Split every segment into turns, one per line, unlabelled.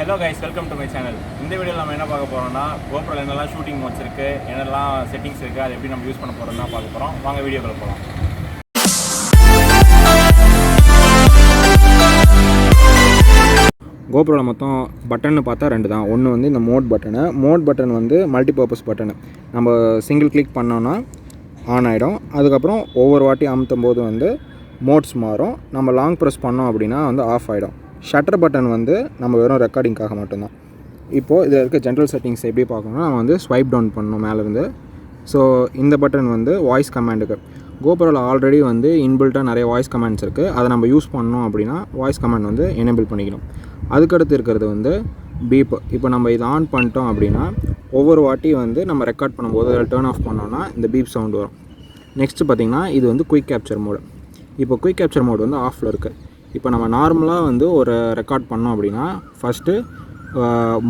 Hello guys, welcome to my channel. இந்த வீடியோல நம்ம என்ன பார்க்க போறோம்னா GoPro ல என்னெல்லாம் ஷூட்டிங் மோட்ஸ் இருக்கு, என்னெல்லாம் செட்டிங்ஸ் இருக்கு, அதை எப்படி நம்ம யூஸ் பண்ண போறோம்னா பார்க்க போறோம். வாங்க வீடியோக்குள்ள போலாம். GoPro ல மொத்தம் பட்டன் பார்த்தா ரெண்டு தான். ஒன்று வந்து இந்த மோட் பட்டன் வந்து மல்டி பர்பஸ் பட்டன். நம்ம சிங்கிள் கிளிக் பண்ணோம்னா ஆன் ஆகிடும். அதுக்கப்புறம் ஒவ்வொரு வாட்டி அமுத்தும் போது வந்து மோட்ஸ் மாறும். நம்ம லாங் ப்ரெஸ் பண்ணோம் அப்படின்னா வந்து ஆஃப் ஆகிடும். ஷட்டர் பட்டன் வந்து நம்ம வெறும் ரெக்கார்டிங்காக மட்டும்தான். இப்போது இதில் இருக்க ஜென்ரல் செட்டிங்ஸ் எப்படி பார்க்கணும்னா நம்ம வந்து ஸ்வைப் டவுன் பண்ணணும் மேலேருந்து. ஸோ இந்த பட்டன் வந்து வாய்ஸ் கமாண்டுக்கு. GoProவில் ஆல்ரெடி வந்து இன்பில்ட்டாக நிறைய வாய்ஸ் கமாண்ட்ஸ் இருக்குது. அதை நம்ம யூஸ் பண்ணோம் அப்படின்னா வாய்ஸ் கமாண்ட் வந்து எனேபிள் பண்ணிக்கணும். அதுக்கடுத்து இருக்கிறது வந்து பீப். இப்போ நம்ம இதை ஆன் பண்ணிட்டோம் அப்படின்னா ஒவ்வொரு வாட்டி வந்து நம்ம ரெக்கார்ட் பண்ணும்போது அதில் டர்ன் ஆஃப் பண்ணோன்னா இந்த பீப் சவுண்ட் வரும். நெக்ஸ்ட்டு பார்த்திங்கன்னா இது வந்து குயிக் கேப்சர் மோடு. இப்போ குயிக் கேப்சர் மோடு வந்து ஆஃபில் இருக்குது. இப்போ நம்ம நார்மலாக வந்து ஒரு ரெக்கார்ட் பண்ணோம் அப்படின்னா ஃபஸ்ட்டு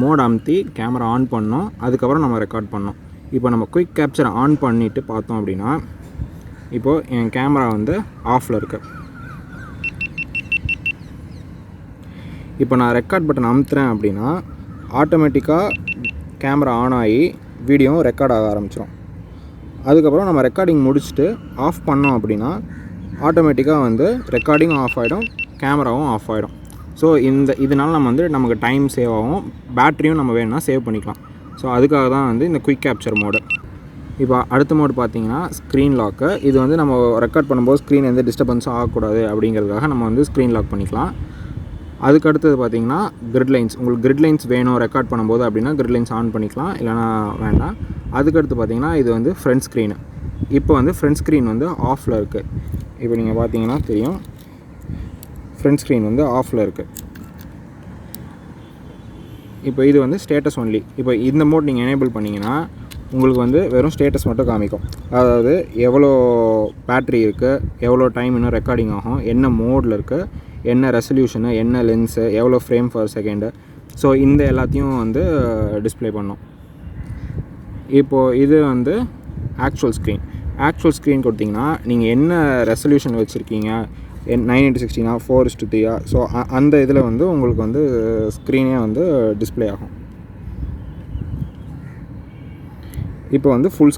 மோட் அமுத்தி கேமரா ஆன் பண்ணோம், அதுக்கப்புறம் நம்ம ரெக்கார்ட் பண்ணோம். இப்போ நம்ம குயிக் கேப்சரை ஆன் பண்ணிவிட்டு பார்த்தோம் அப்படின்னா இப்போது என் கேமரா வந்து ஆஃபில் இருக்குது. இப்போ நான் ரெக்கார்ட் பட்டன் அமுத்துறேன் அப்படின்னா ஆட்டோமேட்டிக்காக கேமரா ஆன் ஆகி வீடியோ ரெக்கார்ட் ஆக ஆரம்பிச்சிடும். அதுக்கப்புறம் நம்ம ரெக்கார்டிங் முடிச்சுட்டு ஆஃப் பண்ணோம் அப்படின்னா ஆட்டோமேட்டிக்காக வந்து ரெக்கார்டிங் ஆஃப் ஆகிடும், கேமராவும் ஆஃப் ஆகிடும். ஸோ இதனால் நம்ம வந்து நமக்கு டைம் சேவ் ஆகும், பேட்டரியும் நம்ம வேணும்னா சேவ் பண்ணிக்கலாம். ஸோ அதுக்காக தான் வந்து இந்த குயிக் கேப்சர் மோடு. இப்போ அடுத்த மோடு பார்த்திங்கன்னா ஸ்க்ரீன் லாக்கு. இது வந்து நம்ம ரெக்கார்ட் பண்ணும்போது ஸ்க்ரீன் எந்த டிஸ்டர்பன்ஸும் ஆகக்கூடாது அப்படிங்கிறதுக்காக நம்ம வந்து ஸ்க்ரீன் லாக் பண்ணிக்கலாம். அதுக்கு அடுத்தது பார்த்திங்கன்னா கிரிட் லைன்ஸ். உங்களுக்கு கிரிட் லைன்ஸ் வேணும் ரெக்கார்ட் பண்ணும்போது அப்படின்னா கிரிட் லைன்ஸ் ஆன் பண்ணிக்கலாம், இல்லைனா வேண்டாம். அதுக்கடுத்து பார்த்திங்கன்னா இது வந்து ஃப்ரண்ட் ஸ்க்ரீனு. இப்போ வந்து ஃப்ரண்ட் ஸ்க்ரீன் வந்து ஆஃபில் இருக்குது. இப்போ நீங்கள் பார்த்தீங்கன்னா தெரியும், ஃப்ரண்ட் ஸ்க்ரீன் வந்து ஆஃபில் இருக்குது. இப்போ இது வந்து ஸ்டேட்டஸ் ஒன்லி. இப்போ இந்த மோட் நீங்கள் எனேபிள் பண்ணிங்கன்னா உங்களுக்கு வந்து வெறும் ஸ்டேட்டஸ் மட்டும் காமிக்கும். அதாவது எவ்வளோ பேட்ரி இருக்குது, எவ்வளோ டைம் இன்னும் ரெக்கார்டிங் ஆகும், என்ன மோடில் இருக்குது, என்ன ரெசல்யூஷனு, என்ன லென்ஸு, எவ்வளோ ஃப்ரேம் பர் செகண்டு. ஸோ இந்த எல்லாத்தையும் வந்து டிஸ்பிளே பண்ணோம். இப்போது இது வந்து ஆக்சுவல் ஸ்க்ரீன் கொடுத்திங்கன்னா நீங்கள் என்ன ரெசல்யூஷன் வச்சுருக்கீங்க, 9:16 4:3. ஸோ அந்த இதில் வந்து உங்களுக்கு வந்து ஸ்க்ரீனே வந்து டிஸ்பிளே ஆகும். இப்போ வந்து ஃபுல்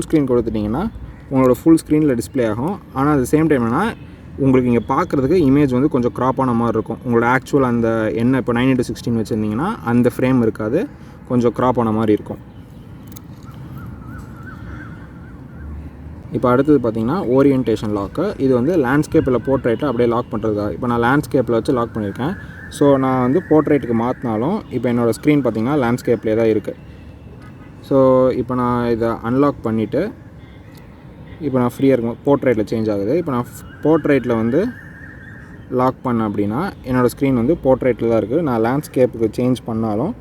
ஸ்க்ரீன் கொடுத்துட்டிங்கன்னா உங்களோட ஃபுல் ஸ்க்ரீனில் டிஸ்பிளே ஆகும். ஆனால் அது சேம் டைம் என்னன்னா உங்களுக்கு இங்கே பார்க்குறதுக்கு இமேஜ் வந்து கொஞ்சம் க்ராப் ஆன மாதிரி இருக்கும். உங்களோட ஆக்சுவல் அந்த என்ன இப்போ 9:16 வச்சுருந்தீங்கன்னா அந்த ஃப்ரேம் இருக்காது, கொஞ்சம் க்ராப் ஆன மாதிரி இருக்கும். இப்போ அடுத்தது பார்த்திங்கன்னா ஓரியன்டேஷன் லாக்கு. இது வந்து லேண்ட்ஸ்கேப்பில் போர்ட்ரேட்டை அப்படியே லாக் பண்ணுறதுக்காக. இப்போ நான் லேண்ட்ஸ்கேப்பில் வச்சு லாக் பண்ணியிருக்கேன். ஸோ நான் வந்து போர்ட்ரேட்டுக்கு மாற்றினாலும் இப்போ என்னோடய ஸ்க்ரீன் பார்த்திங்கன்னா லேண்ட்ஸ்கேப்லேயே தான் இருக்குது. ஸோ இப்போ நான் இதை அன்லாக் பண்ணிவிட்டு இப்போ நான் ஃப்ரீயாக இருக்கும், போர்ட்ரேட்டில் சேஞ்ச் ஆகுது. இப்போ நான் போர்ட்ரேட்டில் வந்து லாக் பண்ணேன் அப்படின்னா என்னோடய ஸ்க்ரீன் வந்து போர்ட்ரேட்டில் தான் இருக்குது. நான் லேண்ட்ஸ்கேப்புக்கு சேஞ்ச் பண்ணாலும்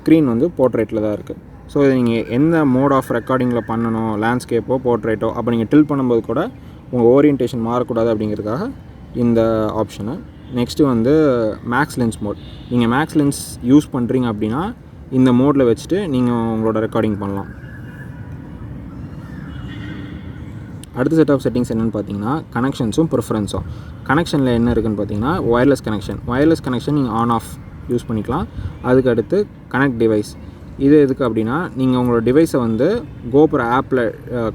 ஸ்க்ரீன் வந்து போர்ட்ரேட்டில் தான் இருக்குது. ஸோ இது நீங்கள் எந்த மோட் ஆஃப் ரெக்கார்டிங்கில் பண்ணணும், லேண்ட்ஸ்கேப்போ போர்ட்ரேட்டோ, அப்போ நீங்கள் டில் பண்ணும்போது கூட உங்கள் ஓரியன்டேஷன் மாறக்கூடாது அப்படிங்கிறதுக்காக இந்த ஆப்ஷனு. நெக்ஸ்ட்டு வந்து மேக்ஸ் லென்ஸ் மோட். நீங்கள் மேக்ஸ் லென்ஸ் யூஸ் பண்ணுறீங்க அப்படின்னா இந்த மோடில் வச்சுட்டு நீங்கள் உங்களோட ரெக்கார்டிங் பண்ணலாம். அடுத்த செட் ஆஃப் செட்டிங்ஸ் என்னென்னு பார்த்தீங்கன்னா கனெக்ஷன்ஸும் ப்ரிஃபரன்ஸும். கனெக்ஷனில் என்ன இருக்குதுன்னு பார்த்தீங்கன்னா ஒயர்லெஸ் கனெக்ஷன் நீங்கள் ஆன் ஆஃப் யூஸ் பண்ணிக்கலாம். அதுக்கு அடுத்து கனெக்ட் டிவைஸ். இது எதுக்கு அப்படின்னா நீங்கள் உங்களோட டிவைஸை வந்து GoPro ஆப்பில்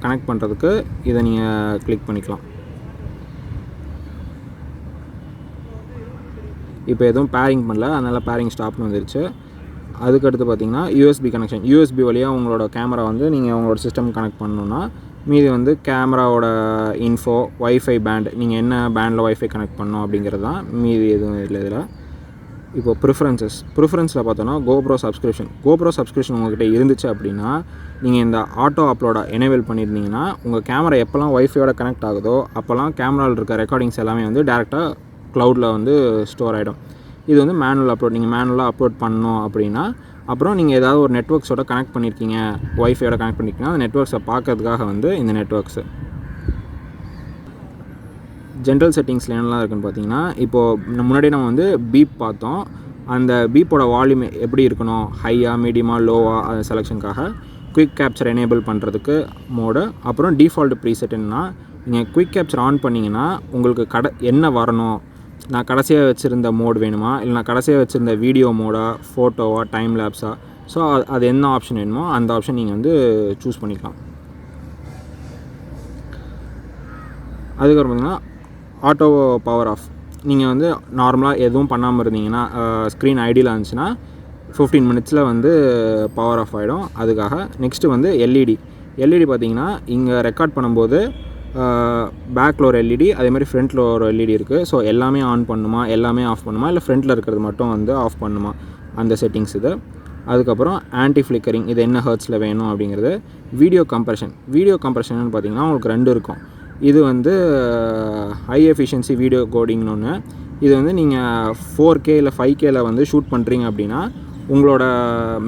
கனெக்ட் பண்ணுறதுக்கு இதை நீங்கள் கிளிக் பண்ணிக்கலாம். இப்போ எதுவும் பேரிங் பண்ணல, அதனால் பேரிங் ஸ்டாப்னு வந்துருச்சு. அதுக்கடுத்து பார்த்தீங்கன்னா யூஎஸ்பி வழியாக உங்களோட கேமரா வந்து நீங்கள் உங்களோட சிஸ்டம் கனெக்ட் பண்ணணுன்னா, மீதி வந்து கேமராவோட இன்ஃபோ, வைஃபை பேண்ட், நீங்கள் என்ன பேண்டில் வைஃபை கனெக்ட் பண்ணணும் அப்படிங்கிறது தான். மீதி எதுவும் இல்லை இதில். இப்போ ப்ரிஃபரன்ஸில் பார்த்தோன்னா GoPro சப்ஸ்கிரிப்ஷன் உங்கள்கிட்ட இருந்துச்சு அப்படின்னா நீங்கள் இந்த ஆட்டோ அப்லோடை எனேபிள் பண்ணியிருந்தீங்கன்னா உங்கள் கேமரா எப்போல்லாம் வைஃபையோட கனெக்ட் ஆகுதோ அப்போல்லாம் கேமராவில் இருக்க ரெக்கார்டிங்ஸ் எல்லாமே வந்து டேரெக்டாக க்ளவுடில் வந்து ஸ்டோர் ஆகிடும். இது வந்து மேனுவல் அப்லோட். நீங்கள் மேனுவலாக அப்லோட் பண்ணணும் அப்படின்னா அப்புறம் நீங்கள் ஏதாவது ஒரு நெட்வொர்க்ஸோட கனெக்ட் பண்ணியிருக்கீங்க, வைஃபையோட கனெக்ட் பண்ணியிருக்கீங்கன்னா அந்த நெட்வொர்க்ஸை பார்க்கறதுக்காக வந்து இந்த நெட்வொர்க்ஸு. ஜென்ரல் செட்டிங்ஸில் என்னெல்லாம் இருக்குதுன்னு பார்த்தீங்கன்னா இப்போது முன்னாடி நம்ம வந்து பீப் பார்த்தோம். அந்த பீப்போட வால்யூம் எப்படி இருக்கணும், ஹையா மீடியமாக லோவா, அது செலெக்ஷனுக்காக. குயிக் கேப்சர் எனேபிள் பண்ணுறதுக்கு மோடு. அப்புறம் டிஃபால்ட் ப்ரீசெட் என்னன்னா நீங்கள் குயிக் கேப்சர் ஆன் பண்ணிங்கன்னா உங்களுக்கு என்ன வரணும், நான் கடைசியாக வச்சுருந்த மோட் வேணுமா, இல்லை நான் கடைசியாக வச்சுருந்த வீடியோ மோடா, ஃபோட்டோவா, டைம் லேப்ஸா, ஸோ அது என்ன ஆப்ஷன் வேணுமோ அந்த ஆப்ஷன் நீங்கள் வந்து சூஸ் பண்ணிக்கலாம். அதுக்கப்புறம் பார்த்திங்கன்னா ஆட்டோ பவர் ஆஃப். நீங்கள் வந்து நார்மலாக எதுவும் பண்ணாமல் இருந்தீங்கன்னா ஸ்க்ரீன் ஐடியில் இருந்துச்சுன்னா 15 மினிட்ஸில் வந்து பவர் ஆஃப் ஆகிடும். அதுக்காக நெக்ஸ்ட்டு வந்து எல்இடி பார்த்திங்கன்னா இங்கே ரெக்கார்ட் பண்ணும்போது பேக்கில் ஒரு எல்இடி, அதேமாதிரி ஃப்ரண்ட்டில் ஒரு எல்இடி இருக்குது. ஸோ எல்லாமே ஆன் பண்ணுமா, எல்லாமே ஆஃப் பண்ணுமா, இல்லை ஃப்ரண்ட்டில் இருக்கிறது மட்டும் வந்து ஆஃப் பண்ணுமா, அந்த செட்டிங்ஸ் இது. அதுக்கப்புறம் ஆன்டி ஃப்ளிக்கரிங், இது என்ன ஹர்ட்ஸில் வேணும் அப்படிங்கிறது. வீடியோ கம்ப்ரெஷன் பார்த்திங்கன்னா உங்களுக்கு 2 இருக்கும். இது வந்து ஹை எஃபிஷியன்சி வீடியோ கோடிங்னு ஒன்று. இது வந்து நீங்கள் 4K இல்லை 5Kல வந்து ஷூட் பண்ணுறீங்க அப்படின்னா உங்களோட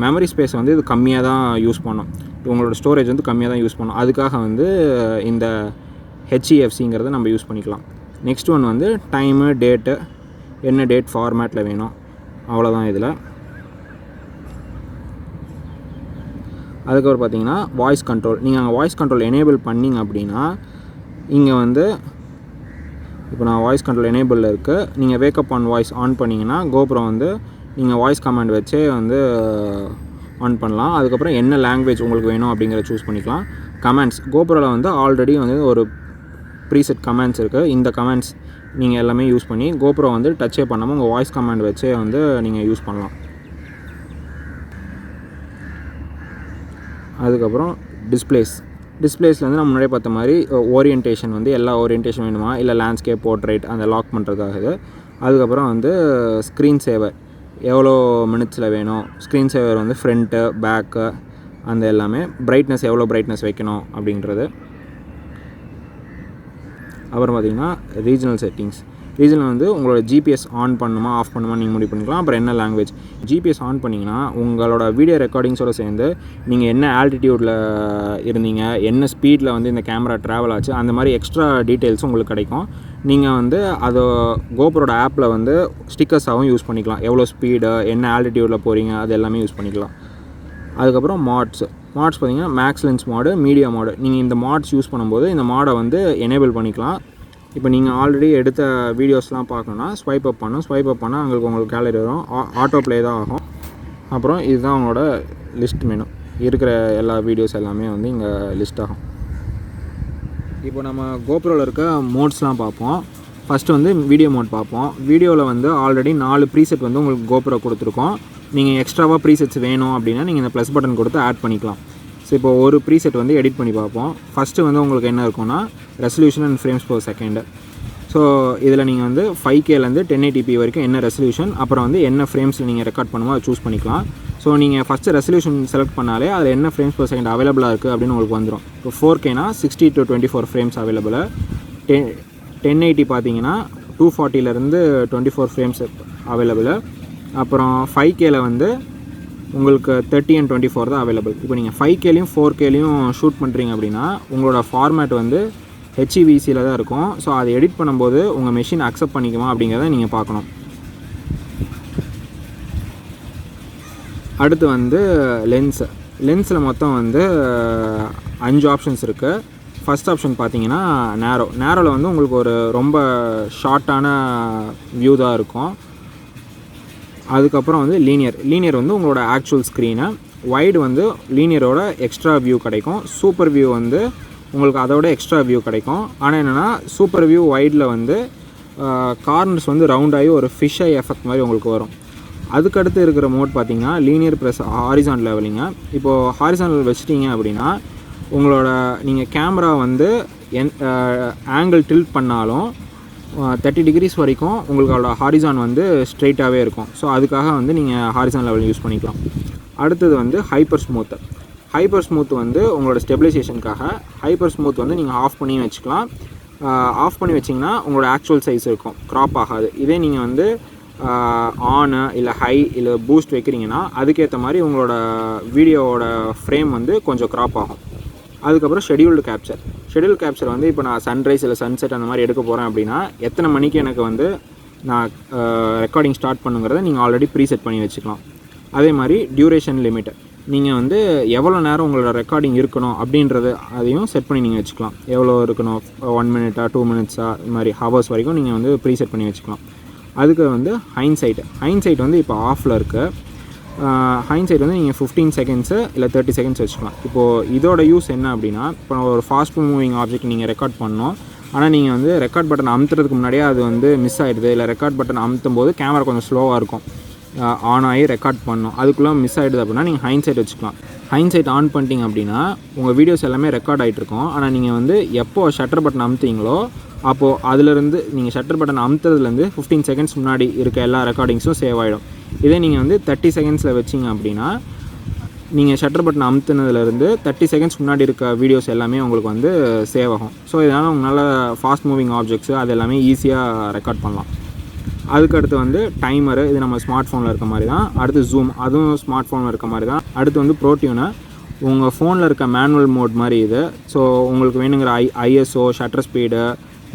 மெமரி ஸ்பேஸ் வந்து இது கம்மியாக தான் யூஸ் பண்ணும், உங்களோட ஸ்டோரேஜ் வந்து கம்மியாக தான் யூஸ் பண்ணும். அதுக்காக வந்து இந்த HEFCங்கிறத நம்ம யூஸ் பண்ணிக்கலாம். நெக்ஸ்ட் ஒன் வந்து டைமு, டேட்டு, என்ன டேட் ஃபார்மேட்டில் வேணும், அவ்வளோதான் இதில். அதுக்கப்புறம் பார்த்தீங்கன்னா வாய்ஸ் கண்ட்ரோல். நீங்கள் அங்கே வாய்ஸ் கண்ட்ரோல் எனேபிள் பண்ணிங்க அப்படின்னா இங்கே வந்து இப்போ நான் வாய்ஸ் கண்ட்ரோல் எனேபிளில் இருக்குது. நீங்கள் வேக்கப் ஆன் வாய்ஸ் ஆன் பண்ணிங்கன்னா GoPro வந்து நீங்கள் வாய்ஸ் கமாண்ட் வச்சே வந்து ஆன் பண்ணலாம். அதுக்கப்புறம் என்ன லாங்குவேஜ் உங்களுக்கு வேணும் அப்படிங்கிறத சூஸ் பண்ணிக்கலாம். கமெண்ட்ஸ், GoProவில் வந்து ஆல்ரெடி வந்து ஒரு ப்ரீசெட் கமெண்ட்ஸ் இருக்குது. இந்த கமெண்ட்ஸ் நீங்கள் எல்லாமே யூஸ் பண்ணி GoPro வந்து டச்சே பண்ணாமல் உங்கள் வாய்ஸ் கமாண்ட் வச்சே வந்து நீங்கள் யூஸ் பண்ணலாம். அதுக்கப்புறம் டிஸ்பிளேஸில் வந்து நம்ம முன்னாடியே பார்த்த மாதிரி ஓரியன்டேஷன் வந்து எல்லா ஓரியன்டேஷன் வேணுமா, இல்லை லேண்ட்ஸ்கேப், போர்ட்ரைட் அந்த லாக் பண்ணுறதுக்காக இது. அதுக்கப்புறம் வந்து ஸ்க்ரீன் சேவர் எவ்வளோ மினிட்ஸில் வேணும், ஸ்க்ரீன் சேவர் வந்து ஃப்ரண்ட்டு, பேக்கு, அந்த எல்லாமே. பிரைட்னஸ் எவ்வளோ பிரைட்னஸ் வைக்கணும் அப்படின்றது. அப்புறம் பார்த்திங்கன்னா ரீஜனல் செட்டிங்ஸ். ரீஜனில் வந்து உங்களோட ஜிபிஎஸ் ஆன் பண்ணுமா ஆஃப் பண்ணுமா நீங்கள் முடிவு பண்ணிக்கலாம். அப்புறம் என்ன லாங்குவேஜ். ஜிபிஎஸ் ஆன் பண்ணிங்கன்னா உங்களோட வீடியோ ரெக்கார்டிங்ஸோடு சேர்ந்து நீங்கள் என்ன ஆல்டிடியூடில் இருந்தீங்க, என்ன ஸ்பீடில் வந்து இந்த கேமரா ட்ராவல் ஆச்சு, அந்த மாதிரி எக்ஸ்ட்ரா டீட்டெயில்ஸும் உங்களுக்கு கிடைக்கும். நீங்கள் வந்து அதை GoProட ஆப்பில் வந்து ஸ்டிக்கர்ஸாகவும் யூஸ் பண்ணிக்கலாம். எவ்வளோ ஸ்பீடு, என்ன ஆல்டிடியூடில் போகிறீங்க, அது எல்லாமே யூஸ் பண்ணிக்கலாம். அதுக்கப்புறம் மாட்ஸ் பார்த்திங்கன்னா மேக்ஸ் லென்ஸ் மாடு, மீடியா மாடு. நீங்கள் இந்த மாட்ஸ் யூஸ் பண்ணும்போது இந்த மாடை வந்து எனேபிள் பண்ணிக்கலாம். இப்போ நீங்கள் ஆல்ரெடி எடுத்த வீடியோஸ்லாம் பார்க்கணுன்னா ஸ்வைப் அப் பண்ணால் உங்களுக்கு கேலரி வரும். ஆட்டோ ப்ளே தான் ஆகும். அப்புறம் இதுதான் உங்களோட லிஸ்ட் மெனு. இருக்கிற எல்லா வீடியோஸ் எல்லாமே வந்து இங்கே லிஸ்ட் ஆகும். இப்போ நம்ம GoProவில் இருக்க மோட்ஸ்லாம் பார்ப்போம். ஃபஸ்ட்டு வந்து வீடியோ மோட் பார்ப்போம். வீடியோவில் வந்து ஆல்ரெடி 4 ப்ரீசெட் வந்து உங்களுக்கு GoPro கொடுத்துருக்கோம். நீங்கள் எக்ஸ்ட்ராவாக ப்ரீசெட்ஸ் வேணும் அப்படின்னா நீங்கள் இந்த ப்ளஸ் பட்டன் கொடுத்து ஆட் பண்ணிக்கலாம். ஸோ இப்போ ஒரு ப்ரீசெட் வந்து எடிட் பண்ணி பார்ப்போம். ஃபஸ்ட்டு வந்து உங்களுக்கு என்ன இருக்குன்னா resolution and frames per second. So இதில் நீங்கள் வந்து 5Kலேருந்து 1080p வரைக்கும் என்ன ரெசல்யூஷன், அப்புறம் வந்து என்ன ஃப்ரேம்ஸில் நீங்கள் ரெக்கார்ட் பண்ணுமோ அதை சூஸ் பண்ணிக்கலாம். ஸோ நீங்கள் ஃபஸ்ட்டு ரெசல்யூஷன் செலக்ட் பண்ணாலே அதில் என்ன ஃப்ரேம்ஸ் பர் செகண்ட் அவைலபிளாக இருக்குது அப்படின்னு உங்களுக்கு வந்துடும். இப்போ 4Kனா 60 to 24 ஃப்ரேம்ஸ் அவைலபிள். 1080 பார்த்தீங்கன்னா 240லேருந்து 24 ஃப்ரேம்ஸ் அவைலபிள். அப்புறம் 5Kல வந்து உங்களுக்கு 30 and 24 தான் அவைலபிள். இப்போ நீங்கள் 5Kலையும் 4Kலையும் ஷூட் பண்ணுறீங்க அப்படின்னா உங்களோட ஃபார்மேட் வந்து HEVCயில் தான் இருக்கும். ஸோ அதை எடிட் பண்ணும்போது உங்கள் மெஷின் அக்செப்ட் பண்ணிக்குமா அப்படிங்கிறத நீங்கள் பார்க்கணும். அடுத்து வந்து லென்ஸில் மொத்தம் வந்து 5 ஆப்ஷன்ஸ் இருக்குது. ஃபஸ்ட் ஆப்ஷன் பார்த்தீங்கன்னா நேரோவில் வந்து உங்களுக்கு ஒரு ரொம்ப ஷார்ட்டான வியூ தான் இருக்கும். அதுக்கப்புறம் வந்து லீனியர் வந்து உங்களோட ஆக்சுவல் ஸ்க்ரீனு. வைடு வந்து லீனியரோட எக்ஸ்ட்ரா வியூ கிடைக்கும். சூப்பர் வியூ வந்து உங்களுக்கு அதோட எக்ஸ்ட்ரா வியூ கிடைக்கும். ஆனால் என்னென்னா சூப்பர் வியூ வைடில் வந்து கார்னர்ஸ் வந்து ரவுண்டாகி ஒரு ஃபிஷ் ஐ எஃபெக்ட் மாதிரி உங்களுக்கு வரும். அதுக்கடுத்து இருக்கிற மோட் பார்த்திங்கன்னா லீனியர் ப்ளஸ் ஹாரிசான் லெவலிங்க. இப்போது ஹாரிசான் லெவல் வச்சிட்டிங்க அப்படின்னா உங்களோட நீங்கள் கேமரா வந்து ஆங்கிள் டில்ட் பண்ணாலும் 30 degrees வரைக்கும் உங்களோட ஹாரிசான் வந்து ஸ்ட்ரெயிட்டாகவே இருக்கும். ஸோ அதுக்காக வந்து நீங்கள் ஹாரிசான் லெவல் யூஸ் பண்ணிக்கலாம். அடுத்தது வந்து ஹைப்பர் ஸ்மூத் வந்து உங்களோட ஸ்டெபிலைசேஷனுக்காக. ஹைப்பர் ஸ்மூத் வந்து நீங்கள் ஆஃப் பண்ணி வச்சுக்கலாம். ஆஃப் பண்ணி வச்சிங்கன்னா உங்களோட ஆக்சுவல் சைஸ் இருக்கும், க்ராப் ஆகாது. இதே நீங்கள் வந்து ஆனு இல்லை ஹை இல்லை பூஸ்ட் வைக்கிறீங்கன்னா அதுக்கேற்ற மாதிரி உங்களோட வீடியோவோட ஃப்ரேம் வந்து கொஞ்சம் க்ராப் ஆகும். அதுக்கப்புறம் ஷெடியூல்டு கேப்சர் வந்து இப்போ நான் சன்ரைஸ் இல்லை சன்செட் அந்த மாதிரி எடுக்க போகிறேன் அப்படின்னா எத்தனை மணிக்கு எனக்கு வந்து நான் ரெக்கார்டிங் ஸ்டார்ட் பண்ணுங்கிறத நீங்கள் ஆல்ரெடி ப்ரீசெட் பண்ணி வச்சுக்கலாம். அதே மாதிரி டியூரேஷன் லிமிட் நீங்கள் வந்து எவ்வளோ நேரம் உங்களோட ரெக்கார்டிங் இருக்கணும் அப்படின்றது அதையும் செட் பண்ணி நீங்கள் வச்சுக்கலாம். எவ்வளோ இருக்கணும், 1 minute 2 minutes இது மாதிரி ஹவர்ஸ் வரைக்கும் நீங்கள் வந்து ப்ரீசெட் பண்ணி வச்சுக்கலாம். அதுக்கு வந்து ஹைன்சைட் வந்து இப்போ ஆஃபில் இருக்குது. ஹைன்சைட் வந்து நீங்கள் 15 செகண்ட்ஸு இல்லை 30 செகண்ட்ஸ் வச்சுக்கலாம். இப்போது இதோட யூஸ் என்ன அப்படின்னா, இப்போ ஒரு ஃபாஸ்ட் மூவிங் ஆப்ஜெக்ட் நீங்கள் ரெக்கார்ட் பண்ணணும். ஆனால் நீங்கள் வந்து ரெக்கார்ட் பட்டன் அமுத்துறதுக்கு முன்னாடியே அது வந்து மிஸ் ஆகிடுது, இல்லை ரெக்கார்ட் பட்டன் அமுத்தும் போது கேமரா கொஞ்சம் ஸ்லோவாக இருக்கும், ஆன் ஆகி ரெக்கார்ட் பண்ணணும், அதுக்குள்ளே மிஸ் ஆகிடுது அப்படின்னா நீங்கள் ஹைன்சைட் வச்சுக்கலாம். ஹைன்சைட் ஆன் பண்ணிட்டீங்க அப்படின்னா உங்கள் வீடியோஸ் எல்லாமே ரெக்கார்ட் ஆகிட்ருக்கும். ஆனால் நீங்கள் வந்து எப்போது ஷட்டர் பட்டன் அமுத்திங்களோ அப்போது அதிலேருந்து நீங்கள் ஷட்டர் பட்டன் அமுத்துறதுலேருந்து 15 செகண்ட்ஸ் முன்னாடி இருக்க எல்லா ரெக்கார்டிங்ஸும் சேவ் ஆகிடும். இதே நீங்கள் வந்து 30 செகண்ட்ஸில் வச்சிங்க அப்படின்னா நீங்கள் ஷட்டர் பட்டன் அமுத்துனதுலேருந்து 30 செகண்ட்ஸ் முன்னாடி இருக்க வீடியோஸ் எல்லாமே உங்களுக்கு வந்து சேவ் ஆகும். ஸோ இதனால் உங்களால் ஃபாஸ்ட் மூவிங் ஆப்ஜெக்ட்ஸு அது எல்லாமே ஈஸியாக ரெக்கார்ட் பண்ணலாம். அதுக்கடுத்து வந்து டைமரு, இது நம்ம ஸ்மார்ட் ஃபோனில் இருக்க மாதிரி தான். அடுத்து ஜூம், அதுவும் ஸ்மார்ட் ஃபோனில் இருக்க மாதிரி தான். அடுத்து வந்து ப்ரோடியூனு, உங்கள் ஃபோனில் இருக்க மேனுவல் மோட் மாதிரி இது. ஸோ உங்களுக்கு வேணுங்கிற ஐஎஸ்ஓ, ஷட்டர் ஸ்பீடு,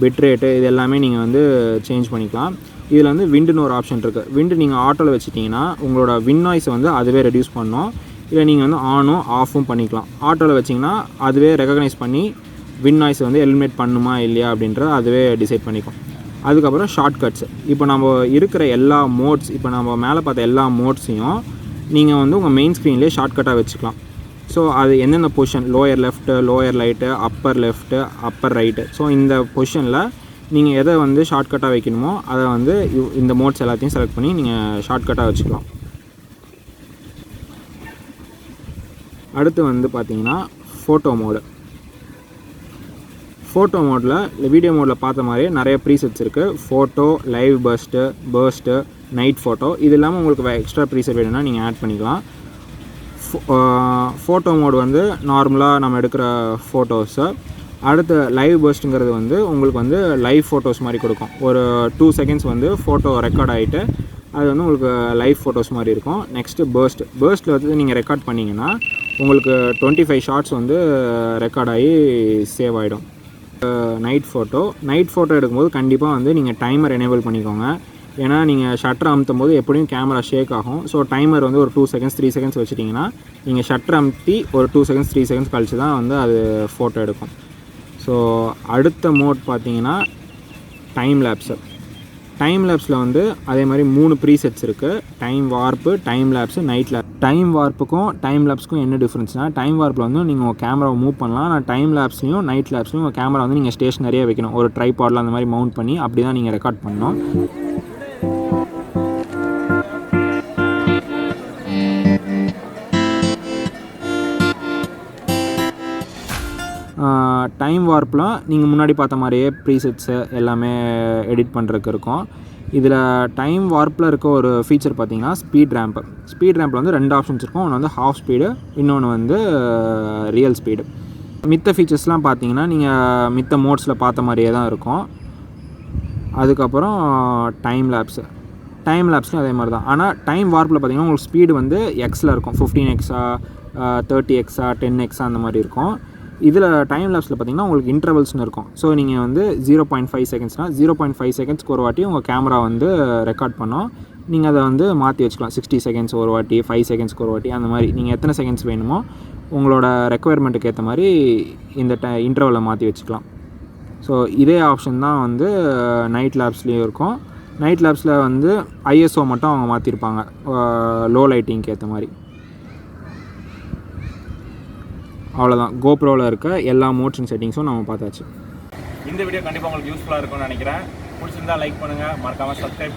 பிட்ரேட்டு இது எல்லாமே நீங்கள் வந்து சேஞ்ச் பண்ணிக்கலாம். இதில் வந்து விண்டுன்னு ஒரு ஆப்ஷன் இருக்குது. விண்டு நீங்கள் ஆட்டோவில் வச்சுட்டிங்கன்னா உங்களோட வின் நாய்ஸை வந்து அதுவே ரெடியூஸ் பண்ணணும். இல்லை நீங்கள் வந்து ஆனும் ஆஃபும் பண்ணிக்கலாம். ஆட்டோவில் வச்சிங்கன்னா அதுவே ரெகக்னைஸ் பண்ணி வின் நாய்ஸை வந்து எலிமினேட் பண்ணுமா இல்லையா அப்படின்றத அதுவே டிசைட் பண்ணிக்கும். அதுக்கப்புறம் ஷார்ட்கட்ஸ், இப்போ நம்ம இருக்கிற எல்லா மோட்ஸ், இப்போ நம்ம மேலே பார்த்த எல்லா மோட்ஸையும் நீங்கள் வந்து உங்கள் மெயின் ஸ்க்ரீன்லேயே ஷார்ட்கட்டாக வச்சுக்கலாம். ஸோ அது எந்தெந்த position, lower left, lower right, upper left, upper right, so இந்த பொசிஷனில் நீங்கள் எதை வந்து ஷார்ட்கட்டாக வைக்கணுமோ அதை வந்து இந்த மோட்ஸ் எல்லாத்தையும் செலக்ட் பண்ணி நீங்கள் ஷார்ட்கட்டாக வச்சுக்கலாம். அடுத்து வந்து பார்த்திங்கன்னா ஃபோட்டோ மோடில் இல்லை வீடியோ மோடில் பார்த்த மாதிரியே நிறைய ப்ரீசெட்ஸ் இருக்குது. Photo, live first, night photo, இது இல்லாமல் உங்களுக்கு எக்ஸ்ட்ரா ப்ரீசெட் வேணும்னா நீங்கள் ஆட் பண்ணிக்கலாம். ஃபோட்டோ மோடு வந்து நார்மலாக நம்ம எடுக்கிற ஃபோட்டோஸை, அடுத்து லைவ் பர்ஸ்ட்டுங்கிறது வந்து உங்களுக்கு வந்து லைவ் ஃபோட்டோஸ் மாதிரி கொடுக்கும். ஒரு 2 செகண்ட்ஸ் வந்து ஃபோட்டோ ரெக்கார்ட் ஆகிட்டு அது வந்து உங்களுக்கு லைவ் ஃபோட்டோஸ் மாதிரி இருக்கும். நெக்ஸ்ட்டு பர்ஸ்ட்டில் வந்து நீங்கள் ரெக்கார்ட் பண்ணிங்கன்னா உங்களுக்கு 25 ஷார்ட்ஸ் வந்து ரெக்கார்ட் ஆகி சேவ் ஆகிடும். நைட் ஃபோட்டோ எடுக்கும்போது கண்டிப்பாக வந்து நீங்கள் டைமர் எனேபிள் பண்ணிக்கோங்க. ஏன்னா நீங்கள் ஷட்டர் அமுத்தும் போது எப்படியும் கேமரா ஷேக் ஆகும். ஸோ டைமர் வந்து ஒரு 2 செகண்ட்ஸ் 3 செகண்ட்ஸ் வச்சுட்டிங்கன்னா நீங்கள் ஷட்டர் அமுத்தி ஒரு 2 செகண்ட்ஸ் 3 செகண்ட்ஸ் கழிச்சு தான் வந்து அது ஃபோட்டோ எடுக்கும். ஸோ அடுத்த மோட் பார்த்தீங்கன்னா டைம் லேப்ஸில் வந்து அதே மாதிரி 3 ப்ரீசெட்ஸ் இருக்குது. Time warp, time lapse, night lapse. Time வார்ப்புக்கும் டைம் லேப்ஸுக்கும் என்ன டிஃப்ரென்ஸ்னால், டைம் வார்ப்பில் வந்து நீங்கள் உங்கள் கேமராவை மூவ் பண்ணலாம். ஆனால் டைம் லேப்ஸ்லையும் நைட் லேப்ஸ்லையும் உங்கள் கேமரா வந்து நீங்கள் ஸ்டேஷனரியாக வைக்கணும். ஒரு ட்ரைபாடில் அந்த மாதிரி மவுண்ட் பண்ணி அப்படி தான் நீங்கள் ரெக்கார்ட் பண்ணணும். டைம் வார்ப்பில் நீங்கள் முன்னாடி பார்த்த மாதிரியே ப்ரீசெட்ஸு எல்லாமே எடிட் பண்ணுறதுக்கு இருக்கும். இதில் டைம் வார்ப்பில் இருக்க ஒரு ஃபீச்சர் பார்த்தீங்கன்னா ஸ்பீட் ரேம்பில் வந்து 2 ஆப்ஷன்ஸ் இருக்கும். ஒன்று வந்து ஹாஃப் ஸ்பீடு, இன்னொன்று வந்து ரியல் ஸ்பீடு. மித்த ஃபீச்சர்ஸ்லாம் பார்த்தீங்கன்னா நீங்கள் மித்த மோட்ஸில் பார்த்த மாதிரியே தான் இருக்கும். அதுக்கப்புறம் டைம் லேப்ஸ்லையும் அதே மாதிரி தான். ஆனால் டைம் வார்ப்பில் பார்த்தீங்கன்னா உங்களுக்கு ஸ்பீடு வந்து எக்ஸில் இருக்கும். 15x 30x 10x அந்த மாதிரி இருக்கும். இதில் டைம் லேப்ஸில் பார்த்தீங்கன்னா உங்களுக்கு இன்டர்வல்ஸ்னு இருக்கும். ஸோ நீங்கள் வந்து 0.5 செகண்ட்ஸ்னால் 0.5 செகண்ட்ஸ்க்கு ஒரு வாட்டி உங்கள் கேமரா வந்து ரெக்கார்ட் பண்ணோம். நீங்கள் அதை வந்து மாற்றி வச்சுக்கலாம். 60 செகண்ட்ஸ் ஒரு வாட்டி, 5 செகண்ட்ஸ்க்கு ஒரு வாட்டி, அந்த மாதிரி நீங்கள் எத்தனை செகண்ட்ஸ் வேணுமோ உங்களோட ரெக்குயர்மெண்ட்டுக்கு ஏற்ற மாதிரி இந்த இன்டர்வலை மாற்றி வச்சுக்கலாம். ஸோ இதே ஆப்ஷன் தான் வந்து நைட் லேப்ஸ்லேயும் இருக்கும். நைட் லேப்ஸில் வந்து ஐஎஸ்ஓ மட்டும் அவங்க மாற்றிருப்பாங்க லோ லைட்டிங்க்கு ஏற்ற மாதிரி. அவ்வளோதான், கோப்ரோவில் இருக்க எல்லா மோஷன் செட்டிங்ஸும் நம்ம பார்த்தாச்சு.
இந்த வீடியோ கண்டிப்பாக உங்களுக்கு யூஸ்ஃபுல்லாக இருக்கும்னு நினைக்கிறேன். பிடிச்சிருந்தா லைக் பண்ணுங்கள், மறக்காமல் சப்ஸ்கிரைப்